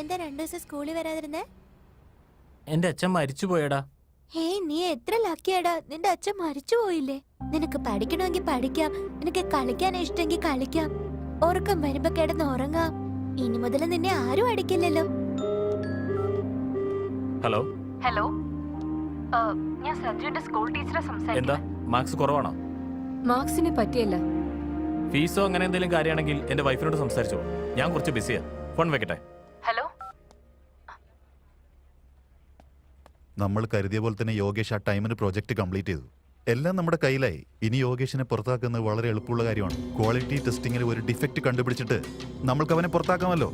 എന്താ 2 ദിവസം സ്കൂളിൽ വരാതിരുന്നേ? എന്റെ അച്ഛൻ മരിച്ചു പോയടാ. ഹേയ്, നീ എത്ര ലക്കിയാടാ, നിന്റെ അച്ഛൻ മരിച്ചു പോയില്ലേ? നിനക്ക് പഠിക്കണമെങ്കിൽ പഠിക്കാം, നിനക്ക് കളിക്കാൻ ഇഷ്ടമെങ്കിൽ കളിക്കാം, ഉറക്കം വരുമ്പോ കിടന്ന് ഉറങ്ങാം. ഇനി മുതൽ നിന്നെ ആരും അടിക്കില്ലല്ലോ. ഹലോ ഹലോ, ഞാൻ സഞ്ജുവിന്റെ സ്കൂൾ ടീച്ചറെ എന്താ സംസാരിക്കുന്നത്. മാർക്സ് കുറവാണോ? മാർക്സിനെ പറ്റിയല്ല. ഫീസോ അങ്ങനെ എന്തെങ്കിലും കാര്യമാണെങ്കിൽ എന്റെ വൈഫിനോട് സംസാരിച്ചോ. ഞാൻ കുറച്ച് ബിസിയാ. ഫോൺ വെക്കട്ടെ. ഹലോ, നമ്മൾ കരുതിയ പോലെ തന്നെ യോഗേഷ് ആ ടൈമിന് പ്രോജക്റ്റ് കംപ്ലീറ്റ് ചെയ്തു. എല്ലാം നമ്മുടെ കയ്യിലായി. ഇനി യോഗേഷിനെ പുറത്താക്കുന്നത് വളരെ എളുപ്പമുള്ള കാര്യമാണ്. ക്വാളിറ്റി ടെസ്റ്റിംഗിൽ ഒരു ഡിഫക്റ്റ് കണ്ടുപിടിച്ചിട്ട് നമ്മൾക്ക് അവനെ പുറത്താക്കാമല്ലോ.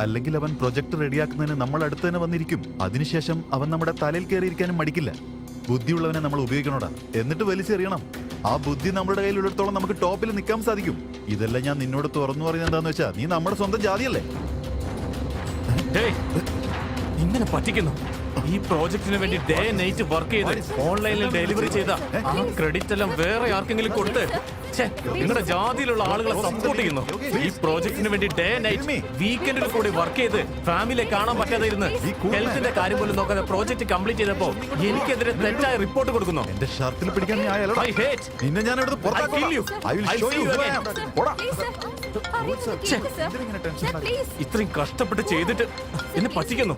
അല്ലെങ്കിൽ അവൻ പ്രൊജക്ട് റെഡിയാക്കുന്നതിന് നമ്മൾ അടുത്ത് തന്നെ വന്നിരിക്കും. അതിനുശേഷം അവൻ നമ്മുടെ തലയിൽ കയറിയിരിക്കാനും മടിക്കില്ല. ബുദ്ധിയുള്ളവനെ നമ്മൾ ഉപയോഗിക്കണോടാ, എന്നിട്ട് വലിച്ചെറിയണം. ആ ബുദ്ധി നമ്മുടെ കയ്യിലുള്ളിടത്തോളം നമുക്ക് ടോപ്പിൽ നിൽക്കാൻ സാധിക്കും. ഇതെല്ലാം ഞാൻ നിന്നോട് തുറന്നു പറയുന്നത് എന്താന്ന് വെച്ചാൽ, നീ നമ്മുടെ സ്വന്തം ജാതിയല്ലേ. ഇങ്ങനെ പറ്റിക്കുന്നു. ഈ പ്രോജക്റ്റിന് വേണ്ടി ഡേ നൈറ്റ് വർക്ക് ചെയ്ത് ഓൺലൈനിൽ ഡെലിവറി ചെയ്ത ആ ക്രെഡിറ്റ് എല്ലാം വേറെ ആർക്കെങ്കിലും കൊടുത്ത് നിങ്ങളുടെ ജാതിയിലുള്ള ആളുകളെ സപ്പോർട്ട് ചെയ്യുന്നു. ഈ പ്രോജക്റ്റിന് വേണ്ടി ഡേ നൈറ്റ് വീക്കെൻഡിൽ കൂടി വർക്ക് ചെയ്ത് ഫാമിലിയെ കാണാൻ പറ്റാതെ ഇരുന്ന് ഹെൽത്തിന്റെ കാര്യം പോലും നോക്കാതെ പ്രോജക്റ്റ് കംപ്ലീറ്റ് ചെയ്തപ്പോ എനിക്കെതിരെ തെറ്റായ റിപ്പോർട്ട് കൊടുക്കുന്നു. എന്റെ ഷർട്ടിൽ പിടിക്കാൻ നിന്നെ ഞാൻ ഇത്രയും കഷ്ടപ്പെട്ട് ചെയ്തിട്ട് എന്നെ പറ്റിക്കുന്നു.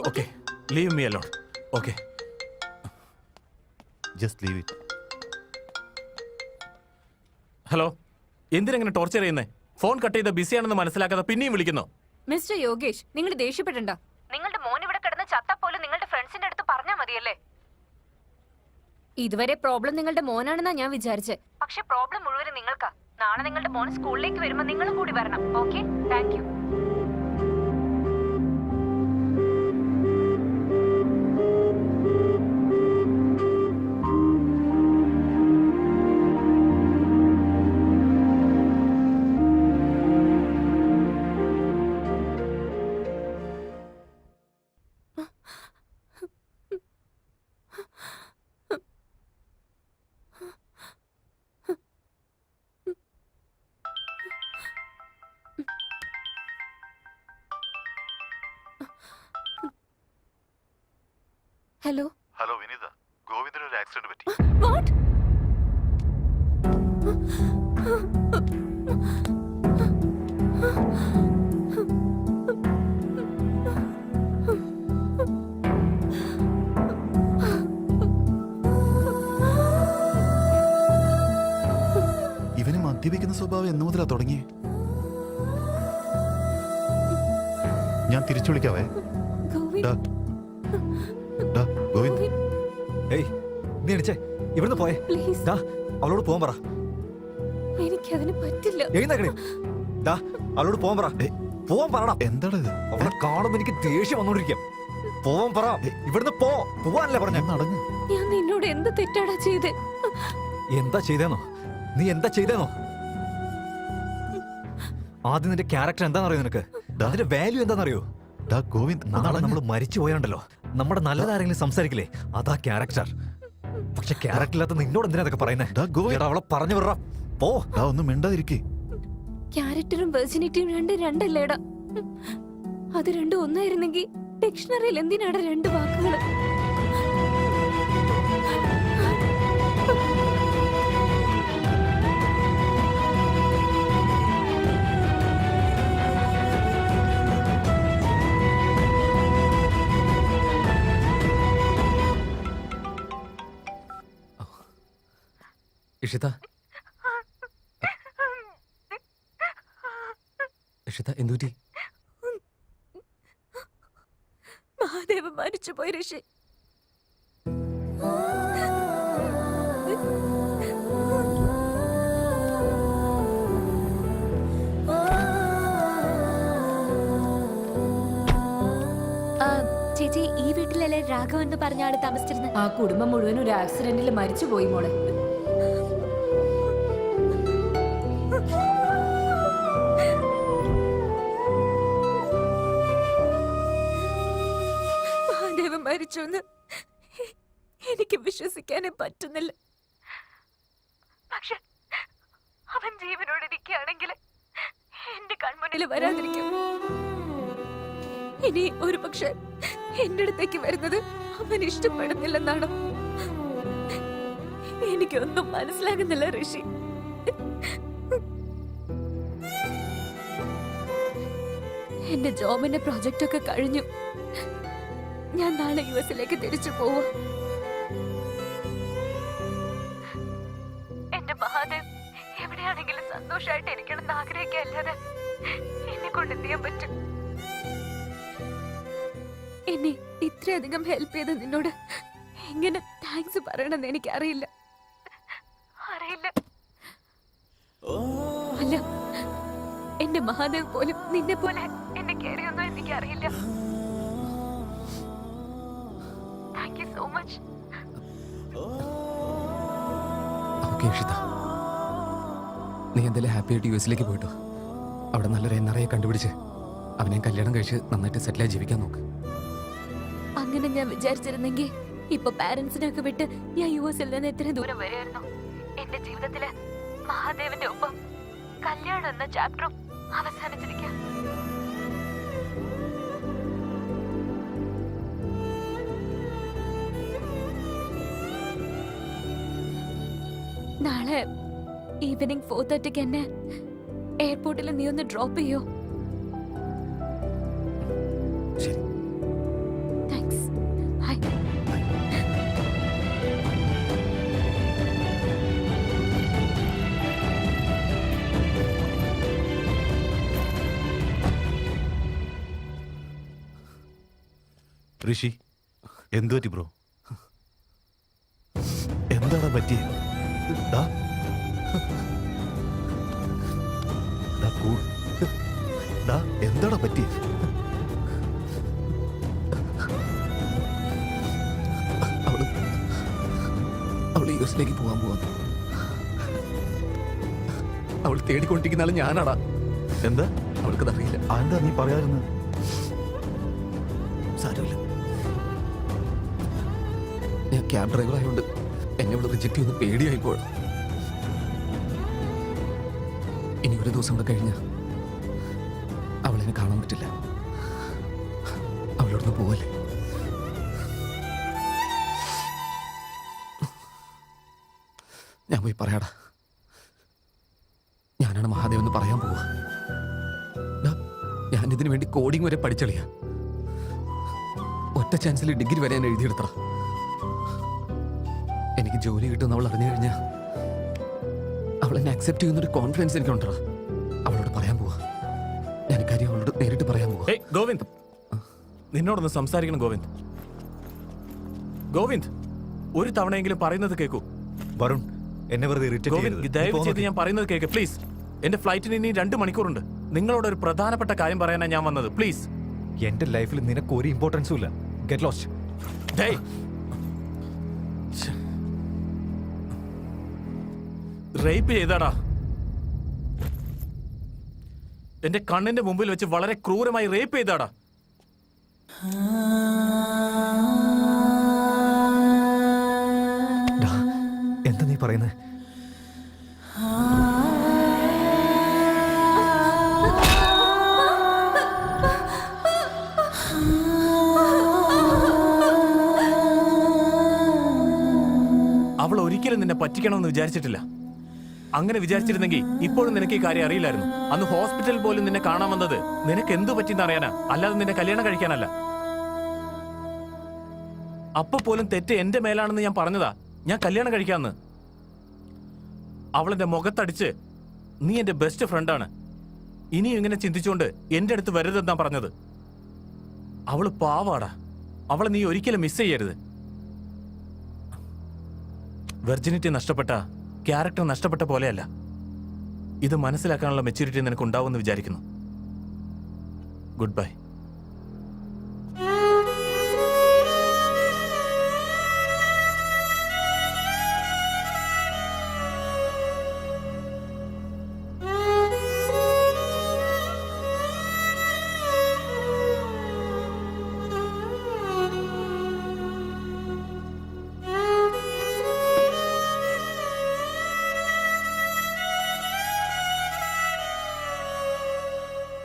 Okay, leave me alone. Okay, just leave it. Hello, എന്തിനെങ്ങനെ ടോർച്ചർ ചെയ്യുന്നേ? ഫോൺ കട്ട് ചെയ്ത ബിസിയാണെന്ന് മനസ്സിലാക്കാതെ പിന്നെയും വിളിക്കുന്നു. മിസ്റ്റർ യോഗേഷ്, നിങ്ങൾ ദേഷ്യപ്പെടണ്ട. നിങ്ങളുടെ മോൻ ഇവിടെ കിടന്ന് ചത്തപ്പോലും നിങ്ങളുടെ ഫ്രണ്ട്സിന്റെ അടുത്ത് പറഞ്ഞാൽ മതിയല്ലേ? ഇതുവരെ പ്രോബ്ലം നിങ്ങളുടെ മോനാണെന്നാ ഞാൻ വിചാരിച്ചേ. പക്ഷെ പ്രോബ്ലം മുഴുവൻ നിങ്ങൾക്കാ. നാളെ നിങ്ങളുടെ മോൻ സ്കൂളിലേക്ക് വരുമ്പോൾ നിങ്ങളും കൂടി വരണം. Okay, thank you. Hello hello Vineetha, ഗോവിന്ദന് ഒരു ആക്സിഡന്റ് പറ്റി. വാട്ട്? ഇവന് മദ്യപിക്കുന്ന സ്വഭാവം എന്നു മുതലാ തുടങ്ങിയേ? ഞാൻ തിരിച്ചു വിളിക്കാവേ. ഗോവിന്ദ്, ഏയ് നീ എണിച്ചേ, ഇവിടുന്ന് പോയേ. അവളോട് പോകാൻ പറ. എനിക്കതിന് പറ്റില്ല. എഴുന്നേക്കണേ. അവളോട് പോകാൻ പറ. പോവാൻ പറയണം. എന്താണ് ഇത്? അവളെ കാണുമ്പോ എനിക്ക് ദേഷ്യം വന്നോണ്ടിരിക്കാം. പോവാൻ പറ. ഇവിടുന്ന് പോവാനല്ലേ പറഞ്ഞ? നടങ്ങ്. ഞാൻ നിന്നോട് എന്ത് തെറ്റാടാ ചെയ്തേ? എന്താ ചെയ്തേന്നോ? നീ എന്താ ചെയ്തേന്നോ? ആദ്യം നിന്റെ ക്യാരക്ടർ എന്താണെന്നറിയോ? നിനക്ക് അതിന്റെ വാല്യൂ എന്താണെന്നറിയോ? ഗോവിന്ദ്, നാളെ നമ്മൾ മരിച്ചു പോയാണ്ടല്ലോ, നമ്മുടെ നല്ലതാരെങ്കിലും സംസാരിക്കില്ലേ? അതാ ക്യാരക്ടർ. പക്ഷെ ക്യാരക്ടർ ഇല്ലാത്ത നിന്നോട് എന്തിനാ അതൊക്കെ പറയുന്നത്? അവളെ പറഞ്ഞു വിട. പോ. ഒന്നും മിണ്ടാതിരിക്കേ. ക്യാരക്ടറും വെർജിനിറ്റിയും രണ്ടല്ലേടാ. അത് രണ്ടും ഒന്നായിരുന്നെങ്കിൽ ഡിക്ഷണറിയിൽ എന്തിനാടാ 2 വാക്കുകൾ? ഇഷിത, ഇഷിത, എന്തുപറ്റി? മഹാദേവൻ മരിച്ചുപോയി ഋഷി. ചേച്ചി, ഈ വീട്ടിലല്ലേ രാഘവൻ എന്ന് പറഞ്ഞ ആള് താമസിച്ചിരുന്നത്? ആ കുടുംബം മുഴുവൻ ഒരു ആക്സിഡന്റിൽ മരിച്ചു പോയി മോളെ. മഹാദേവൻ മരിച്ചു എന്ന് എനിക്ക് വിശ്വസിക്കാനേ പറ്റുന്നില്ല. പക്ഷെ അവൻ ജീവനോടെ ഇരിക്കുകയാണെങ്കിൽ ഇടയിൽ വരാതിരിക്കും. ഇനി ഒരു പക്ഷെ എന്റെ അടുത്തേക്ക് വരുന്നത് അവൻ ഇഷ്ടപ്പെടുന്നില്ലെന്നാണ്. എനിക്കൊന്നും മനസ്സിലാകുന്നില്ല ഋഷി. എന്റെ ജോബിന്റെ പ്രോജക്റ്റ് ഒക്കെ കഴിഞ്ഞു. ഞാൻ നാളെ യുഎസിലേക്ക് തിരിച്ചു പോവും. എന്റെ മഹാദേവ് എവിടെയാണെങ്കിലും സന്തോഷമായിട്ട് ഇരിക്കണം എന്ന് ആഗ്രഹിക്കല്ലാതെ എന്നെ കൊണ്ട് എന്ത് ചെയ്യാൻ പറ്റും? എന്നെ ഇത്രയധികം ഹെൽപ്പ് ചെയ്ത നിന്നോട് എങ്ങനെ താങ്ക്സ് പറയണമെന്ന് എനിക്കറിയില്ല. അല്ല, എന്റെ മഹാദേവ് പോലും നിന്നെ പോലെ എന്നെ കയറിയൊന്നും എനിക്കറിയില്ല. Thank you so much. Okay Ishita, നീ എന്തായാലും ഹാപ്പി ആയിട്ട് യുഎസിലേക്ക് പോയിട്ടോ. അവിടെ നല്ലൊരു NRI കണ്ടുപിടിച്ച് അവനെ കല്യാണം കഴിച്ച് നന്നായിട്ട് സെറ്റിലായി ജീവിക്കാൻ നോക്ക്. അങ്ങനെ ഞാൻ വിചാരിച്ചിരുന്നെങ്കിൽ ഇപ്പൊ പാരന്റ്സിനൊക്കെ വിട്ട് ഞാൻ യുഎസിൽ നിന്ന് എത്ര ദൂരം വരെയായിരുന്നു. എന്റെ ജീവിതത്തില് മഹാദേവന്റെ ഒപ്പം കല്യാണം എന്ന ചാപ്റ്ററും അവസാനിച്ചിരിക്കുക. നാളെ ഈവനിങ് 4:30 എന്നെ എയർപോർട്ടിൽ നീ ഒന്ന് ഡ്രോപ്പ് ചെയ്യോ? ശരി. താങ്ക്സ്. ബൈ. ഋഷി, എന്തു പറ്റി ബ്രോ? എന്താണ് പറ്റിയത്? എന്താണ് പറ്റിയത്? അവള് യുഎസിലേക്ക് പോകാൻ പോവാ. അവൾ തേടിക്കൊണ്ടിരിക്കുന്ന ആള് ഞാനാടാ. എന്താ? അവൾക്കത് അറിയില്ല. എന്താ നീ പറയാറുന്നത്? സാരമില്ല, ഞാൻ ക്യാബ് ഡ്രൈവർ ആയതുകൊണ്ട് എന്നെ ഇവിടെ റിജക്റ്റ് ചെയ്യുന്ന പേടിയായി പോകണം. ഇനി ഒരു ദിവസം കൂടെ കഴിഞ്ഞ അവളെന്നെ കാണാൻ പറ്റില്ല. അവളോടൊന്ന് പോവല്ലേ? ഞാൻ പോയി പറയാടാ. ഞാനാണ് മഹാദേവ് എന്ന് പറയാൻ പോവാ. ഞാനിതിനു വേണ്ടി കോഡിംഗ് വരെ പഠിച്ചളിയാ. ഒറ്റ ചാൻസിൽ ഡിഗ്രി വരെ ഞാൻ എഴുതിയെടുത്തറ. എനിക്ക് ജോലി കിട്ടുമെന്ന് അവൾ അറിഞ്ഞു കഴിഞ്ഞാൽ അവൾ എന്നെ അക്സെപ്റ്റ് ചെയ്യുന്നൊരു കോൺഫിഡൻസ് എനിക്ക് ഉണ്ടടാ. അവളോട് പറയാൻ പോവാ. ഞാൻ കാര്യം അവളോട് നേരിട്ട് പറയാൻ പോവാ. ഗോവിന്ദ്, നിന്നോടൊന്ന് സംസാരിക്കണം ഗോവിന്ദ്. ഗോവിന്ദ്, ഒരു തവണയെങ്കിലും പറയുന്നത് കേൾക്കൂ. വരുൺ, എന്നെ വെറുതെ irritate ഗോവിന്ദ്, ചെയ്യരുത്. ദയവ് നീ ചെയ്ത് പോന്നോ? ഞാൻ പറയുന്നത് കേൾക്ക് പ്ലീസ്. എന്റെ ഫ്ലൈറ്റിന് ഇനി 2 മണിക്കൂറുണ്ട്. നിങ്ങളോട് ഒരു പ്രധാനപ്പെട്ട കാര്യം പറയാനാണ് ഞാൻ വന്നത്. പ്ലീസ്. എന്റെ ലൈഫിൽ നിനക്ക് ഒരു ഇമ്പോർട്ടൻസും ഇല്ല. Get lost. റേപ്പ് ചെയ്താടാ. എന്റെ കണ്ണിന്റെ മുമ്പിൽ വെച്ച് വളരെ ക്രൂരമായി റേപ്പ് ചെയ്താടാ. എന്താ നീ പറയുന്നത്? അവൾ ഒരിക്കലും നിന്നെ പറ്റിക്കണമെന്ന് വിചാരിച്ചിട്ടില്ല. അങ്ങനെ വിചാരിച്ചിരുന്നെങ്കിൽ ഇപ്പോഴും നിനക്ക് ഈ കാര്യം അറിയില്ലായിരുന്നു. അന്ന് ഹോസ്പിറ്റലിൽ പോലും നിന്നെ കാണാൻ വന്നത് നിനക്ക് എന്തു പറ്റിയെന്ന് അറിയാനാ, അല്ലാതെ നിന്നെ കല്യാണം കഴിക്കാനല്ല. അപ്പൊ പോലും തെറ്റ് എന്റെ മേലാണെന്ന് ഞാൻ പറഞ്ഞതാ. ഞാൻ കല്യാണം കഴിക്കാന്ന്. അവളെന്റെ മുഖത്തടിച്ച് നീ എന്റെ ബെസ്റ്റ് ഫ്രണ്ടാണ്, ഇനിയും ഇങ്ങനെ ചിന്തിച്ചുകൊണ്ട് എന്റെ അടുത്ത് വരരുതെന്നാ പറഞ്ഞത്. അവള് പാവാടാ. അവളെ നീ ഒരിക്കലും മിസ് ചെയ്യരുത്. വെർജിനിറ്റി നഷ്ടപ്പെട്ട ക്യാരക്ടർ നഷ്ടപ്പെട്ട പോലെയല്ല. ഇത് മനസ്സിലാക്കാനുള്ള മെച്യൂരിറ്റി നിനക്ക് ഉണ്ടാവുമെന്ന് വിചാരിക്കുന്നു. Good bye.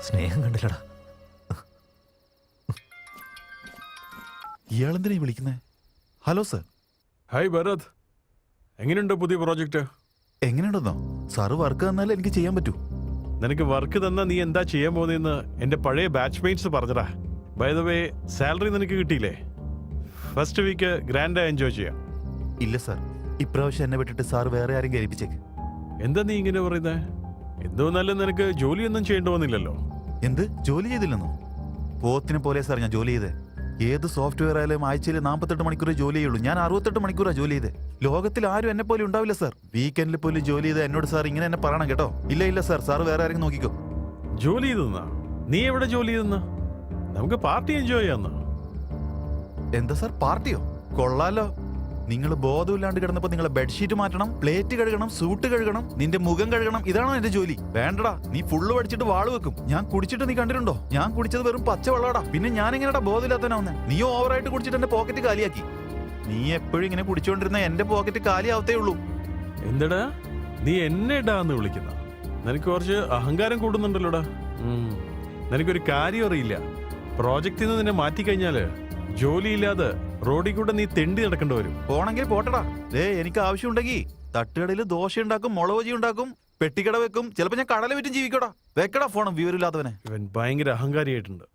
സ്നേഹം കണ്ടില്ലടാ. ഇയാളെന്തിനാ ഈ വിളിക്കുന്നേ? Hello sir. ഹായ് ഭരത്, എങ്ങനെയുണ്ട് പുതിയ പ്രോജക്റ്റ്? എങ്ങനെയുണ്ടെന്നോ? സാറ് വർക്ക് തന്നാലേ എനിക്ക് ചെയ്യാൻ പറ്റൂ. നിനക്ക് വർക്ക് തന്നാ നീ എന്താ ചെയ്യാൻ പോകുന്നതെന്ന് എന്റെ പഴയ ബാച്ച്മേറ്റ്സ് പറഞ്ഞടാ. ബൈ ദ വേ, സാലറി നിനക്ക് കിട്ടിയില്ലേ? ഫസ്റ്റ് വീക്ക് ഗ്രാൻഡായി എൻജോയ് ചെയ്യാം. ഇല്ല സാർ, ഇപ്രാവശ്യം എന്നെ വിട്ടിട്ട് സാർ വേറെ ആരും കയറിപ്പിച്ചേക്ക്. എന്താ നീ ഇങ്ങനെ പറയുന്നേ? എന്തോന്നാലും നിനക്ക് ജോലിയൊന്നും ചെയ്യേണ്ടി വന്നില്ലല്ലോ. എന്ത് ജോലി ചെയ്തില്ലെന്നോ? പോത്തിനെ പോലെ സാർ ഞാൻ ജോലി ചെയ്തേ. ഏത് സോഫ്റ്റ്വെയർ ആയാലും ആഴ്ചയിൽ 48 മണിക്കൂർ ജോലി ചെയ്യുള്ളൂ. ഞാൻ 68 മണിക്കൂറാണ് ജോലി ചെയ്തേ. ലോകത്തിൽ ആരും എന്നെ പോലെ ഉണ്ടാവില്ല സാർ. വീക്കെൻഡിൽ പോലും ജോലി ചെയ്ത് എന്നോട് സാർ ഇങ്ങനെ എന്നെ പറയണം കേട്ടോ. ഇല്ല സാർ, സാർ വേറെ ആരെങ്കിലും നോക്കിക്കോ. ജോലി ചെയ്തെന്നാ? നീ എവിടെ ജോലി ചെയ്തെന്നാ? നമുക്ക് പാർട്ടി എൻജോയ് ചെയ്യാന്നാ. എന്താ സാർ പാർട്ടിയോ? കൊള്ളാലോ. നിങ്ങൾ ബോധമില്ലാണ്ട് കിടന്നപ്പോ നിങ്ങളെ ബെഡ്ഷീറ്റ് മാറ്റണം, പ്ലേറ്റ് കഴുകണം, സൂട്ട് കഴുകണം, നിന്റെ മുഖം കഴുകണം. ഇതാണോ എന്റെ ജോലി? വേണ്ടടാ, നീ ഫുള്ള് പഠിച്ചിട്ട് വാള് വെക്കും. ഞാൻ കുടിച്ചിട്ട് നീ കണ്ടിട്ടുണ്ടോ? ഞാൻ കുടിച്ചത് വെറും പച്ച വെള്ളടാ. പിന്നെ ഞാൻ എങ്ങനെയാ ബോധമില്ലാത്തവനാവുന്നേ? നീ ഓവറായിട്ട് കുടിച്ചിട്ട് എന്റെ പോക്കറ്റ് കാലിയാക്കി. നീ എപ്പോഴും ഇങ്ങനെ കുടിച്ചോണ്ടിരുന്ന എന്റെ പോക്കറ്റ് കാലിയാവത്തേ ഉള്ളൂ. എന്തടാ നീ എന്നെ ഇടാന്ന് വിളിക്കുന്ന? നിനക്ക് കുറച്ച് അഹങ്കാരം കൂടുന്നുണ്ടല്ലോടാ. നിനക്കൊരു കാര്യം അറിയില്ല. പ്രോജക്റ്റിൽ നിന്ന് നിന്നെ മാറ്റിക്കഴിഞ്ഞാല് ജോലിയില്ലാതെ റോഡിൽ കൂടെ നീ തെണ്ടി നടക്കേണ്ടി വരും. പോണെങ്കിൽ പോട്ടടാ. എനിക്ക് ആവശ്യമുണ്ടെങ്കിൽ തട്ടുകടയിൽ ദോശ ഉണ്ടാക്കും, മുളക് ഉണ്ടാക്കും, പെട്ടിക്കട വെക്കും. ചിലപ്പോ ഞാൻ കടല വിറ്റും ജീവിക്കടാ. വെക്കടാ ഫോണും വിവരമില്ലാത്തവനെ. ഇവൻ ഭയങ്കര അഹങ്കാരിയായിട്ടുണ്ട്.